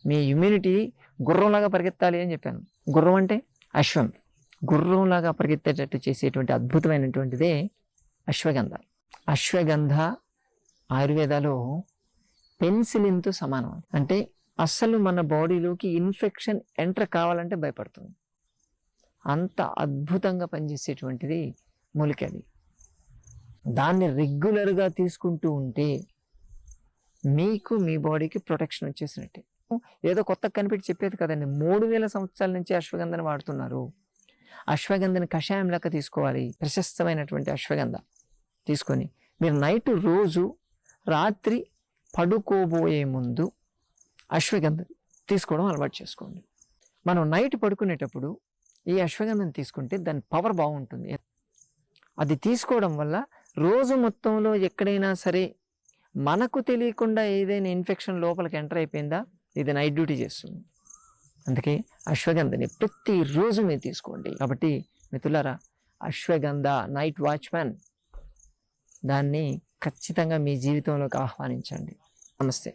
మీ immunity గుర్రంలాగా పరిగెత్తాలి అని చెప్పాను. గుర్రం అంటే అశ్వం. గుర్రంలాగా పరిగెత్తేటట్టు చేసేటువంటి అద్భుతమైనటువంటిదే అశ్వగంధ. అశ్వగంధ ఆయుర్వేదాలో పెన్సిలిన్తో సమానం. అంటే అస్సలు మన బాడీలోకి ఇన్ఫెక్షన్ ఎంటర్ కావాలంటే భయపడుతుంది. అంత అద్భుతంగా పనిచేసేటువంటిది మూలిక అది. దాన్ని రెగ్యులర్గా తీసుకుంటూ ఉంటే మీకు మీ బాడీకి ప్రొటెక్షన్ వచ్చేసినట్టే. ఏదో కొత్త కనిపెట్టి చెప్పేది కదండి. 3000 సంవత్సరాల నుంచి అశ్వగంధని వాడుతున్నారు. అశ్వగంధని కషాయం లెక్క తీసుకోవాలి. ప్రశస్తమైనటువంటి అశ్వగంధ తీసుకొని మీరు నైట్ రోజు రాత్రి పడుకోబోయే ముందు అశ్వగంధ తీసుకోవడం అలవాటు చేసుకోండి. మనం నైట్ పడుకునేటప్పుడు ఈ అశ్వగంధం తీసుకుంటే దాని పవర్ బాగుంటుంది. అది తీసుకోవడం వల్ల రోజు మొత్తంలో ఎక్కడైనా సరే మనకు తెలియకుండా ఏదైనా ఇన్ఫెక్షన్ లోపలికి ఎంటర్ అయిపోయిందా, ఇది నైట్ డ్యూటీ చేస్తుంది. అందుకే అశ్వగంధని ప్రతిరోజు మీరు తీసుకోండి. కాబట్టి మిత్రులారా, అశ్వగంధ నైట్ వాచ్మ్యాన్, దాన్ని ఖచ్చితంగా మీ జీవితంలోకి ఆహ్వానించండి. నమస్తే.